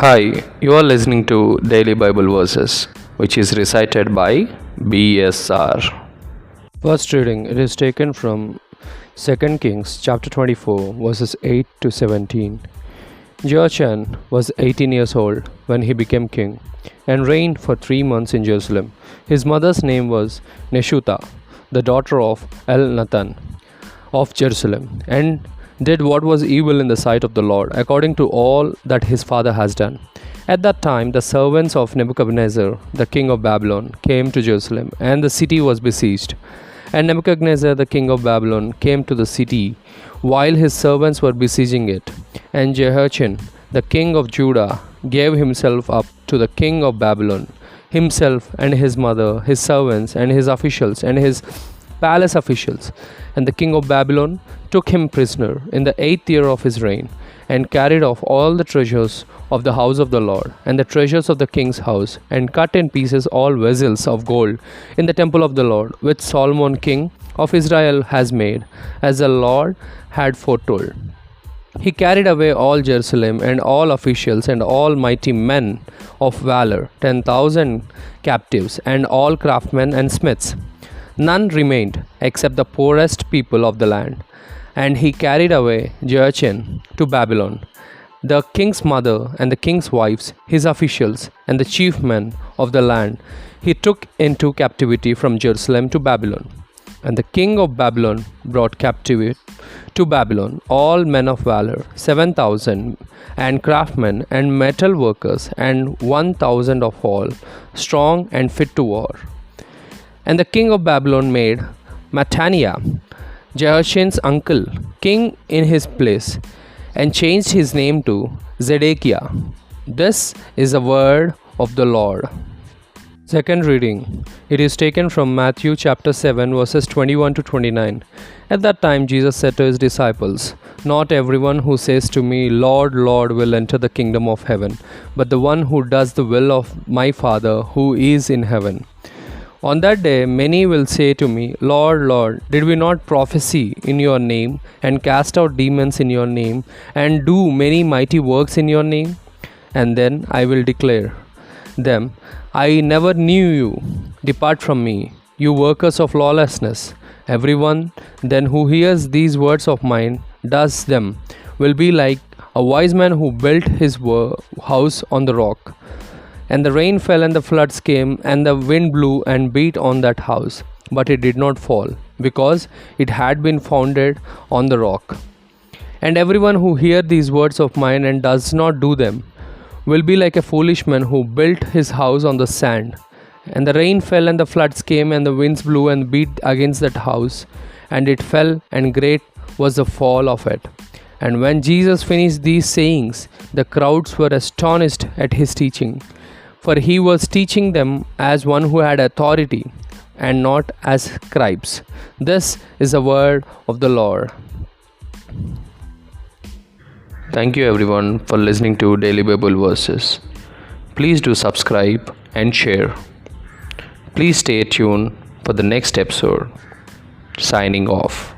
Hi, you are listening to Daily Bible Verses, which is recited by BSR. First reading, it is taken from 2 Kings chapter 24, verses 8 to 17. Jehoiachin was 18 years old when he became king and reigned for 3 months in Jerusalem. His mother's name was Neshuta, the daughter of Elnathan of Jerusalem, and did what was evil in the sight of the Lord, according to all that his father has done. At that time, the servants of Nebuchadnezzar, the king of Babylon, came to Jerusalem, and the city was besieged. And Nebuchadnezzar, the king of Babylon, came to the city while his servants were besieging it. And Jehoiachin, the king of Judah, gave himself up to the king of Babylon, himself and his mother, his servants, and his officials, and his palace officials. And the king of Babylon took him prisoner in the 8th year of his reign, and carried off all the treasures of the house of the Lord, and the treasures of the king's house, and cut in pieces all vessels of gold in the temple of the Lord, which Solomon king of Israel has made, as the Lord had foretold. He carried away all Jerusalem, and all officials, and all mighty men of valor, 10,000 captives, and all craftsmen and smiths. None remained except the poorest people of the land. And he carried away Jehoiachin to Babylon, the king's mother and the king's wives, his officials, and the chief men of the land. He took into captivity from Jerusalem to Babylon. And the king of Babylon brought captive to Babylon all men of valor, 7,000, and craftsmen and metal workers, and 1,000 of all, strong and fit to war. And the king of Babylon made Mattaniah, Jehoiachin's uncle, king in his place, and changed his name to Zedekiah. This is the word of the Lord. Second reading, it is taken from Matthew chapter 7, verses 21 to 29. At that time Jesus said to his disciples, "Not everyone who says to me, 'Lord, Lord,' will enter the kingdom of heaven, but the one who does the will of my Father who is in heaven. On that day many will say to me, 'Lord, Lord, did we not prophesy in your name, and cast out demons in your name, and do many mighty works in your name?' And then I will declare them, 'I never knew you. Depart from me, you workers of lawlessness.' Everyone then who hears these words of mine, does them, will be like a wise man who built his house on the rock. And the rain fell, and the floods came, and the wind blew and beat on that house. But it did not fall, because it had been founded on the rock. And everyone who hears these words of mine and does not do them, will be like a foolish man who built his house on the sand. And the rain fell, and the floods came, and the winds blew and beat against that house. And it fell, and great was the fall of it. And when Jesus finished these sayings, the crowds were astonished at his teaching. For he was teaching them as one who had authority, and not as scribes. This is the word of the Lord. Thank you everyone for listening to Daily Bible Verses. Please do subscribe and share. Please stay tuned for the next episode. Signing off.